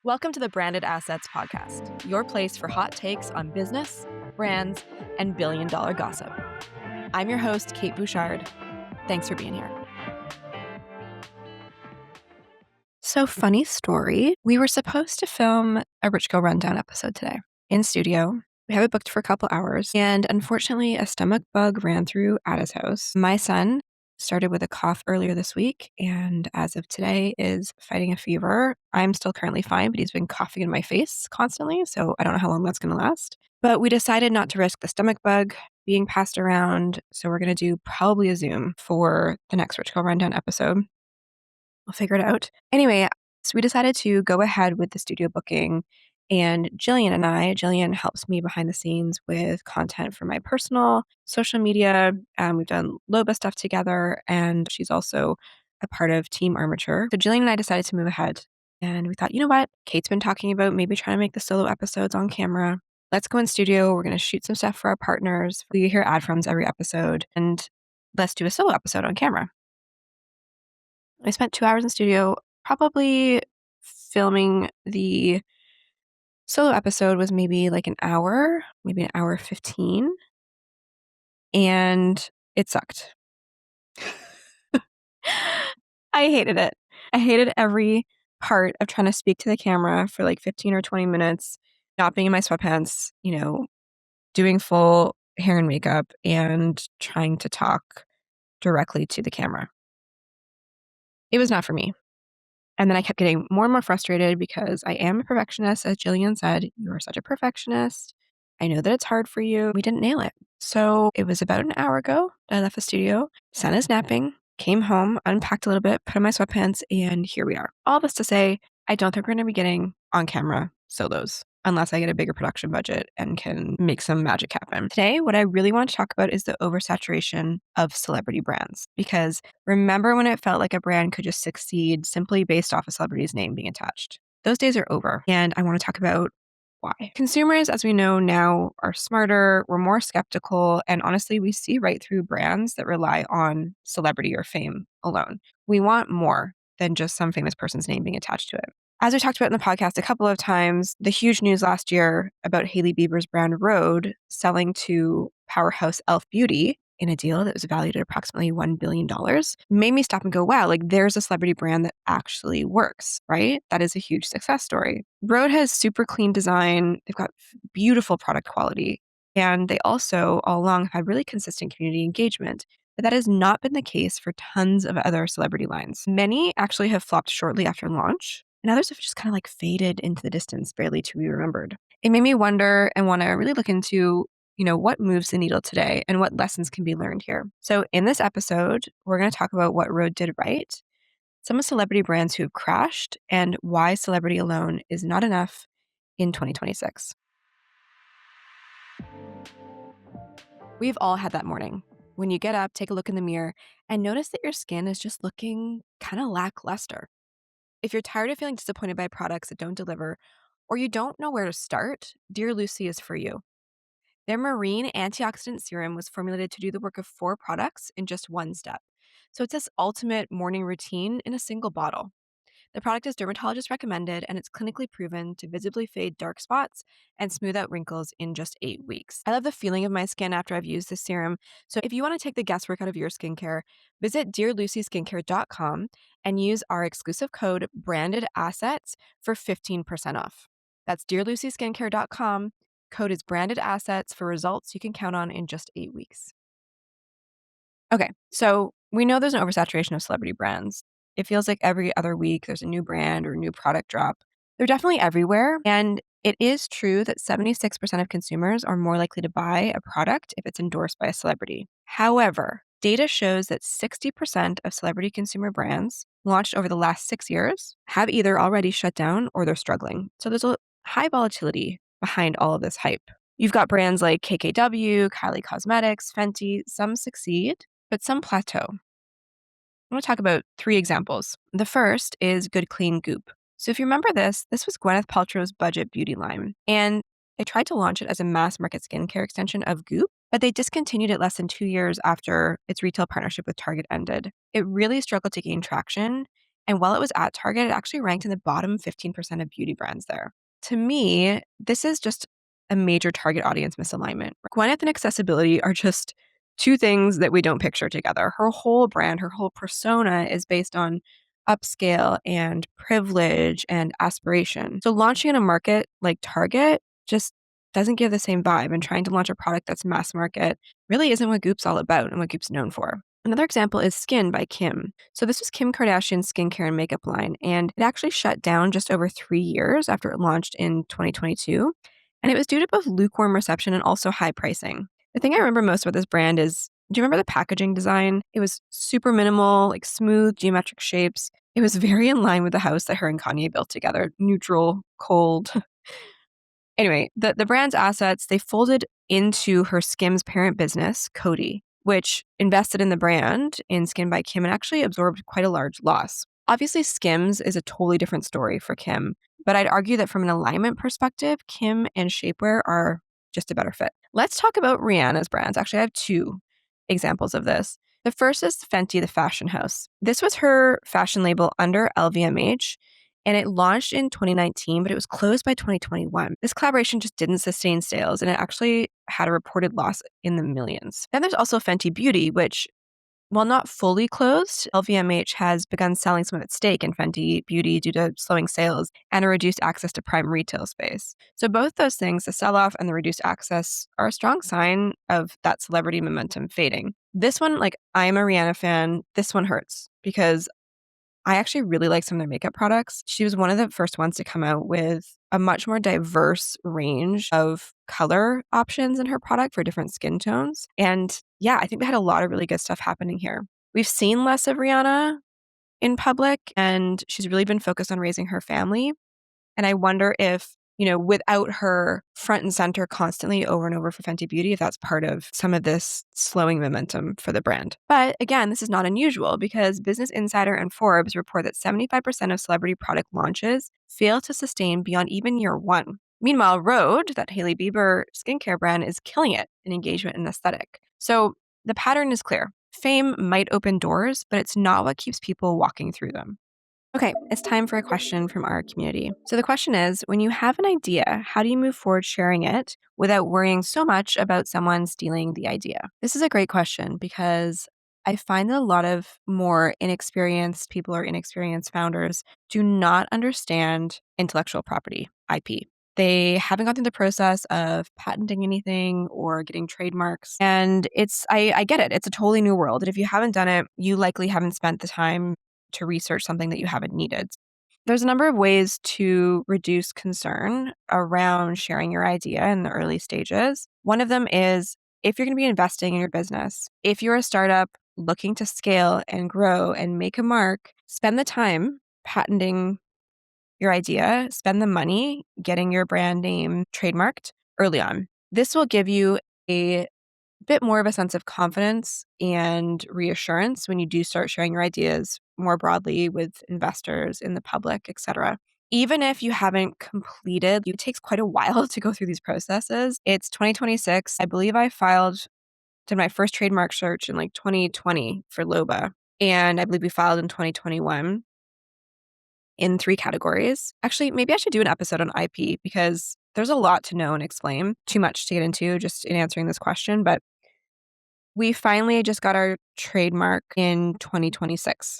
Welcome to the Branded Assets Podcast, your place for hot takes on business, brands, and billion-dollar gossip. I'm your host, Kate Bouchard. Thanks for being here. So, funny story. We were supposed to film a Rich Girl Rundown episode today in studio. We have it booked for a couple hours, and unfortunately, a stomach bug ran through at his house. My son started with a cough earlier this week, and as of today is fighting a fever. I'm still currently fine, but he's been coughing in my face constantly, so I don't know how long that's going to last. But we decided not to risk the stomach bug being passed around, so we're going to do probably a Zoom for the next Rich Girl Rundown episode. We'll figure it out. Anyway, so we decided to go ahead with the studio booking. And Jillian helps me behind the scenes with content for my personal social media. We've done Loba stuff together, and she's also a part of Team Armature. So Jillian and I decided to move ahead. And we thought, you know what? Kate's been talking about maybe trying to make the solo episodes on camera. Let's go in studio. We're going to shoot some stuff for our partners. We hear ad from every episode. And let's do a solo episode on camera. I spent 2 hours in studio, probably filming the solo episode was maybe like an hour, maybe an hour 15, and it sucked. I hated it. I hated every part of trying to speak to the camera for like 15 or 20 minutes, not being in my sweatpants, doing full hair and makeup and trying to talk directly to the camera. It was not for me. And then I kept getting more and more frustrated because I am a perfectionist. As Jillian said, you are such a perfectionist. I know that it's hard for you. We didn't nail it. So it was about an hour ago that I left the studio. Son is napping, came home, unpacked a little bit, put on my sweatpants, and here we are. All this to say, I don't think we're going to be getting on camera solos unless I get a bigger production budget and can make some magic happen. Today, what I really want to talk about is the oversaturation of celebrity brands. Because remember when it felt like a brand could just succeed simply based off a celebrity's name being attached? Those days are over, and I want to talk about why. Consumers, as we know now, are smarter, we're more skeptical, and honestly, we see right through brands that rely on celebrity or fame alone. We want more than just some famous person's name being attached to it. As we talked about in the podcast a couple of times, the huge news last year about Hailey Bieber's brand Rhode selling to powerhouse e.l.f. Beauty in a deal that was valued at approximately $1 billion made me stop and go, wow, like there's a celebrity brand that actually works, right? That is a huge success story. Rhode has super clean design. They've got beautiful product quality. And they also all along have had really consistent community engagement. But that has not been the case for tons of other celebrity lines. Many actually have flopped shortly after launch, and others have just kind of like faded into the distance, barely to be remembered. It made me wonder and want to really look into, what moves the needle today and what lessons can be learned here. So in this episode, we're going to talk about what Rhode did right, some of celebrity brands who have crashed, and why celebrity alone is not enough in 2026. We've all had that morning when you get up, take a look in the mirror, and notice that your skin is just looking kind of lackluster. If you're tired of feeling disappointed by products that don't deliver, or you don't know where to start, Dear Lucy is for you. Their marine antioxidant serum was formulated to do the work of 4 products in just one step. So it's this ultimate morning routine in a single bottle. The product is dermatologist recommended, and it's clinically proven to visibly fade dark spots and smooth out wrinkles in just 8 weeks. I love the feeling of my skin after I've used this serum. So if you want to take the guesswork out of your skincare, visit dearlucyskincare.com and use our exclusive code BRANDEDASSETS for 15% off. That's dearlucyskincare.com. Code is BRANDEDASSETS for results you can count on in just 8 weeks. Okay, so we know there's an oversaturation of celebrity brands. It feels like every other week there's a new brand or a new product drop. They're definitely everywhere. And it is true that 76% of consumers are more likely to buy a product if it's endorsed by a celebrity. However, data shows that 60% of celebrity consumer brands launched over the last 6 years have either already shut down or they're struggling. So there's a high volatility behind all of this hype. You've got brands like KKW, Kylie Cosmetics, Fenty. Some succeed, but some plateau. I want to talk about 3 examples. The first is Good Clean Goop. So if you remember this was Gwyneth Paltrow's budget beauty line. And they tried to launch it as a mass market skincare extension of Goop, but they discontinued it less than 2 years after its retail partnership with Target ended. It really struggled to gain traction, And while it was at Target, it actually ranked in the bottom 15% of beauty brands there. To me, this is just a major target audience misalignment. Gwyneth and accessibility are just two things that we don't picture together. Her whole brand, her whole persona is based on upscale and privilege and aspiration. So launching in a market like Target just doesn't give the same vibe, and trying to launch a product that's mass market really isn't what Goop's all about and what Goop's known for. Another example is Skin by Kim. So this was Kim Kardashian's skincare and makeup line, and it actually shut down just over 3 years after it launched in 2022. And it was due to both lukewarm reception and also high pricing. The thing I remember most about this brand is, do you remember the packaging design? It was super minimal, like smooth geometric shapes. It was very in line with the house that her and Kanye built together, neutral, cold. Anyway, the brand's assets, they folded into her Skims parent business, Coty, which invested in the brand in Skin by Kim and actually absorbed quite a large loss. Obviously, Skims is a totally different story for Kim, but I'd argue that from an alignment perspective, Kim and shapewear are just a better fit. Let's talk about Rihanna's brands. Actually, I have two examples of this. The first is Fenty, the fashion house. This was her fashion label under LVMH, and it launched in 2019, but it was closed by 2021. This collaboration just didn't sustain sales, and it actually had a reported loss in the millions. Then there's also Fenty Beauty, which, while not fully closed, LVMH has begun selling some of its stake in Fenty Beauty due to slowing sales and a reduced access to prime retail space. So both those things, the sell-off and the reduced access, are a strong sign of that celebrity momentum fading. This one, like, I'm a Rihanna fan. This one hurts because I actually really like some of their makeup products. She was one of the first ones to come out with a much more diverse range of color options in her product for different skin tones. And yeah, I think they had a lot of really good stuff happening here. We've seen less of Rihanna in public, and she's really been focused on raising her family. And I wonder if, without her front and center constantly over and over for Fenty Beauty, if that's part of some of this slowing momentum for the brand. But again, this is not unusual because Business Insider and Forbes report that 75% of celebrity product launches fail to sustain beyond even year one. Meanwhile, Rhode, that Hailey Bieber skincare brand, is killing it in engagement and aesthetic. So the pattern is clear. Fame might open doors, but it's not what keeps people walking through them. Okay, it's time for a question from our community. So the question is, when you have an idea, how do you move forward sharing it without worrying so much about someone stealing the idea? This is a great question because I find that a lot of more inexperienced people or inexperienced founders do not understand intellectual property, IP. They haven't gone through the process of patenting anything or getting trademarks. And I get it. It's a totally new world. And if you haven't done it, you likely haven't spent the time to research something that you haven't needed. There's a number of ways to reduce concern around sharing your idea in the early stages. One of them is, if you're going to be investing in your business, if you're a startup looking to scale and grow and make a mark, spend the time patenting your idea, spend the money getting your brand name trademarked early on. This will give you a bit more of a sense of confidence and reassurance when you do start sharing your ideas more broadly with investors in the public, etc. Even if you haven't completed, it takes quite a while to go through these processes. It's 2026. I believe I did my first trademark search in like 2020 for Loba. And I believe we filed in 2021 in 3 categories. Actually, maybe I should do an episode on IP because there's a lot to know and explain, too much to get into just in answering this question. But we finally just got our trademark in 2026.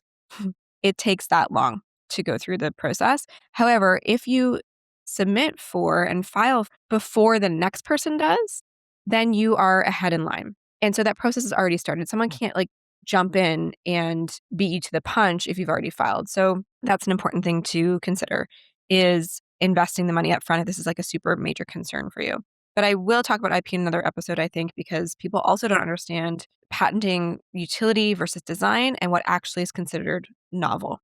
It takes that long to go through the process. However, if you submit for and file before the next person does, then you are ahead in line. And so that process has already started. Someone can't jump in and beat you to the punch if you've already filed. So that's an important thing to consider, is investing the money up front if this is a super major concern for you. But I will talk about IP in another episode, I think, because people also don't understand patenting utility versus design and what actually is considered novel.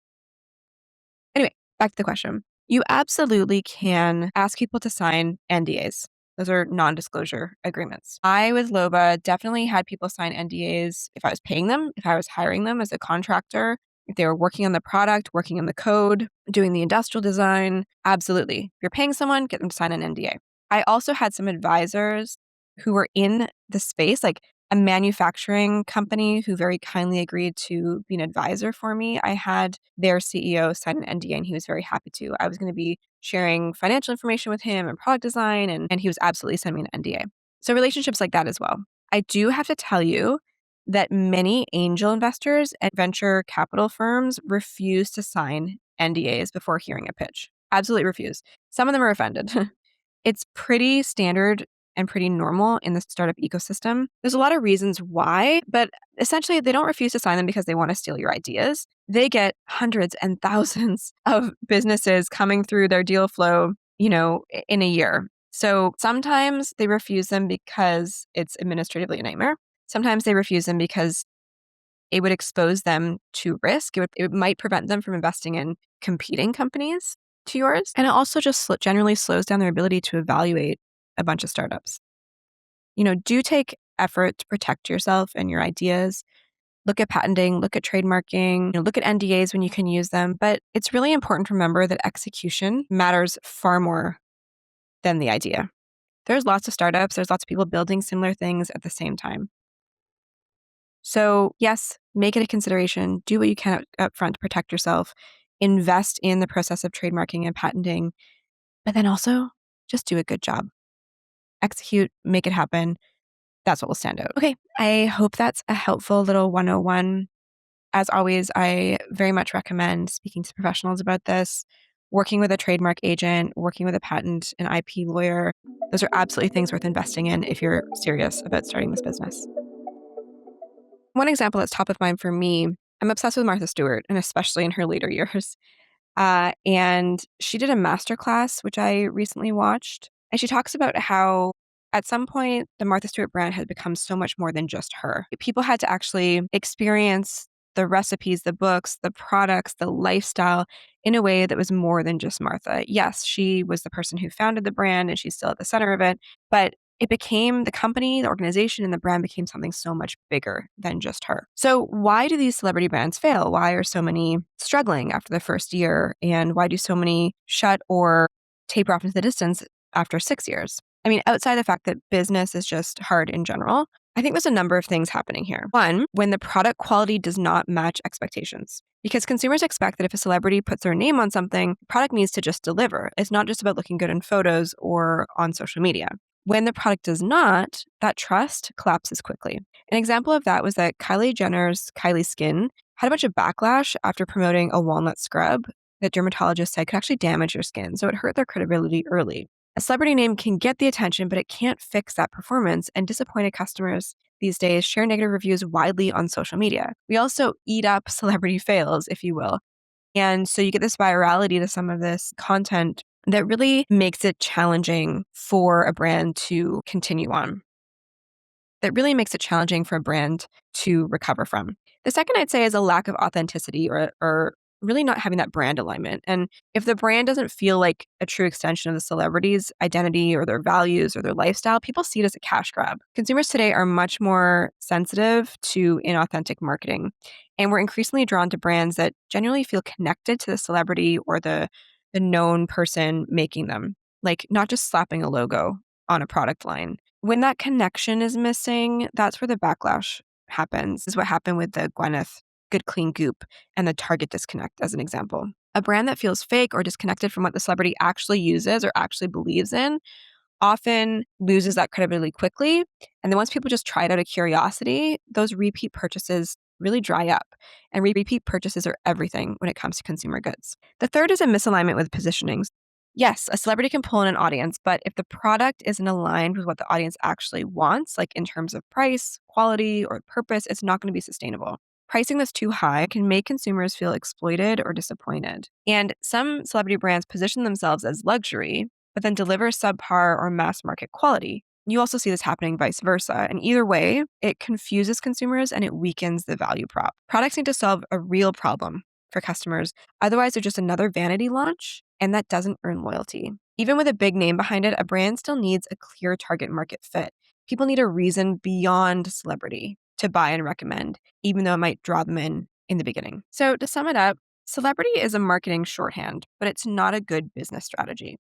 Anyway, back to the question. You absolutely can ask people to sign NDAs. Those are non-disclosure agreements. I, with Loba, definitely had people sign NDAs if I was paying them, if I was hiring them as a contractor, if they were working on the product, working on the code, doing the industrial design. Absolutely. If you're paying someone, get them to sign an NDA. I also had some advisors who were in the space, a manufacturing company who very kindly agreed to be an advisor for me. I had their CEO sign an NDA and he was very happy to. I was going to be sharing financial information with him and product design, and he was absolutely sending me an NDA. So relationships like that as well. I do have to tell you that many angel investors and venture capital firms refuse to sign NDAs before hearing a pitch. Absolutely refuse. Some of them are offended. It's pretty standard and pretty normal in the startup ecosystem. There's a lot of reasons why, but essentially they don't refuse to sign them because they want to steal your ideas. They get hundreds and thousands of businesses coming through their deal flow, in a year. So sometimes they refuse them because it's administratively a nightmare. Sometimes they refuse them because it would expose them to risk. It might prevent them from investing in competing companies to yours. And it also just generally slows down their ability to evaluate a bunch of startups. Do take effort to protect yourself and your ideas. Look at patenting, look at trademarking, look at NDAs when you can use them. But it's really important to remember that execution matters far more than the idea. There's lots of startups, there's lots of people building similar things at the same time. So yes, make it a consideration. Do what you can up front to protect yourself. Invest in the process of trademarking and patenting, but then also just do a good job. Execute, make it happen. That's what will stand out. Okay, I hope that's a helpful little 101. As always, I very much recommend speaking to professionals about this, working with a trademark agent, working with a patent and IP lawyer. Those are absolutely things worth investing in if you're serious about starting this business. One example that's top of mind for me, I'm obsessed with Martha Stewart, and especially in her later years. And she did a masterclass, which I recently watched. And she talks about how at some point, the Martha Stewart brand had become so much more than just her. People had to actually experience the recipes, the books, the products, the lifestyle in a way that was more than just Martha. Yes, she was the person who founded the brand and she's still at the center of it, but it became the company, the organization, and the brand became something so much bigger than just her. So why do these celebrity brands fail? Why are so many struggling after the first year? And why do so many shut or taper off into the distance after 6 years? I mean, outside the fact that business is just hard in general, I think there's a number of things happening here. One, when the product quality does not match expectations. Because consumers expect that if a celebrity puts their name on something, the product needs to just deliver. It's not just about looking good in photos or on social media. When the product does not, that trust collapses quickly. An example of that was that Kylie Jenner's Kylie Skin had a bunch of backlash after promoting a walnut scrub that dermatologists said could actually damage your skin. So it hurt their credibility early. A celebrity name can get the attention, but it can't fix that performance, and disappointed customers these days share negative reviews widely on social media. We also eat up celebrity fails, if you will. And so you get this virality to some of this content that really makes it challenging for a brand to continue on. That really makes it challenging for a brand to recover from. The second I'd say is a lack of authenticity or really not having that brand alignment. And if the brand doesn't feel like a true extension of the celebrity's identity or their values or their lifestyle, people see it as a cash grab. Consumers today are much more sensitive to inauthentic marketing. And we're increasingly drawn to brands that genuinely feel connected to the celebrity or the known person making them, like not just slapping a logo on a product line. When that connection is missing, that's where the backlash happens. This is what happened with the Gwyneth Good Clean Goop and the Target disconnect as an example. A brand that feels fake or disconnected from what the celebrity actually uses or actually believes in often loses that credibility quickly. And then once people just try it out of curiosity, those repeat purchases really dry up. And repeat purchases are everything when it comes to consumer goods. The third is a misalignment with positionings. Yes, a celebrity can pull in an audience, but if the product isn't aligned with what the audience actually wants, like in terms of price, quality, or purpose, it's not going to be sustainable. Pricing that's too high can make consumers feel exploited or disappointed. And some celebrity brands position themselves as luxury, but then deliver subpar or mass market quality. You also see this happening vice versa. And either way, it confuses consumers and it weakens the value prop. Products need to solve a real problem for customers. Otherwise, they're just another vanity launch, and that doesn't earn loyalty. Even with a big name behind it, a brand still needs a clear target market fit. People need a reason beyond celebrity to buy and recommend, even though it might draw them in the beginning. So to sum it up, celebrity is a marketing shorthand, but it's not a good business strategy.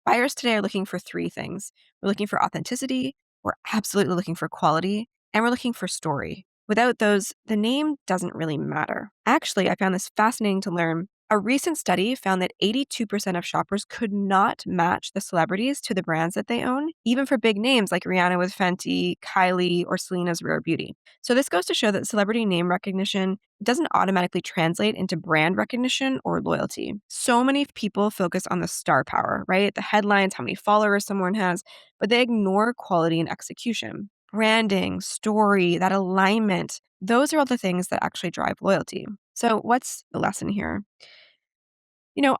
Buyers today are looking for three things. We're looking for authenticity, we're absolutely looking for quality, and we're looking for story. Without those, the name doesn't really matter. Actually, I found this fascinating to learn. A recent study found that 82% of shoppers could not match the celebrities to the brands that they own, even for big names like Rihanna with Fenty, Kylie, or Selena's Rare Beauty. So this goes to show that celebrity name recognition doesn't automatically translate into brand recognition or loyalty. So many people focus on the star power, right? The headlines, how many followers someone has, but they ignore quality and execution. Branding, story, that alignment, those are all the things that actually drive loyalty. So what's the lesson here?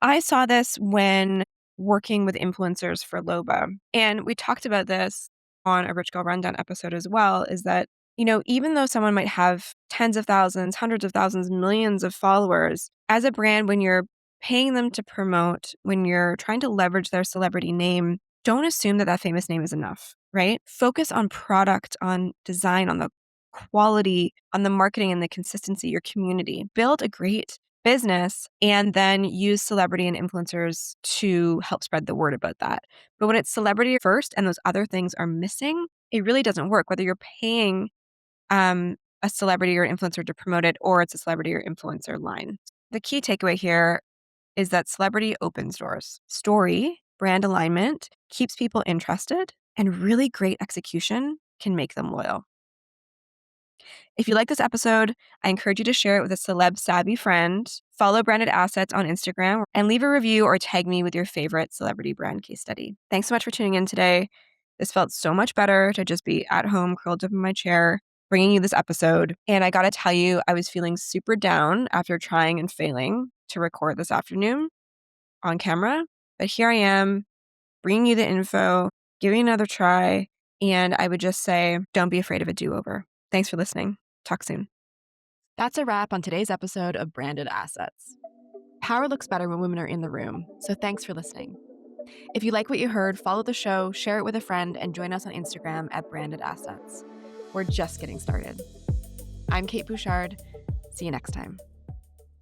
I saw this when working with influencers for Loba. And we talked about this on a Rich Girl Rundown episode as well, is that, even though someone might have tens of thousands, hundreds of thousands, millions of followers, as a brand, when you're paying them to promote, when you're trying to leverage their celebrity name, don't assume that that famous name is enough, right? Focus on product, on design, on the quality, on the marketing and the consistency, your community. Build a great business and then use celebrity and influencers to help spread the word about that. But when it's celebrity first and those other things are missing, it really doesn't work, whether you're paying a celebrity or influencer to promote it or it's a celebrity or influencer line. The key takeaway here is that celebrity opens doors. Story, brand alignment keeps people interested, and really great execution can make them loyal. If you like this episode, I encourage you to share it with a celeb savvy friend, follow Branded Assets on Instagram, and leave a review or tag me with your favorite celebrity brand case study. Thanks so much for tuning in today. This felt so much better to just be at home, curled up in my chair, bringing you this episode. And I got to tell you, I was feeling super down after trying and failing to record this afternoon on camera. But here I am, bringing you the info, giving another try. And I would just say, don't be afraid of a do-over. Thanks for listening. Talk soon. That's a wrap on today's episode of Branded Assets. Power looks better when women are in the room, so thanks for listening. If you like what you heard, follow the show, share it with a friend, and join us on Instagram at Branded Assets. We're just getting started. I'm Kate Bouchard. See you next time.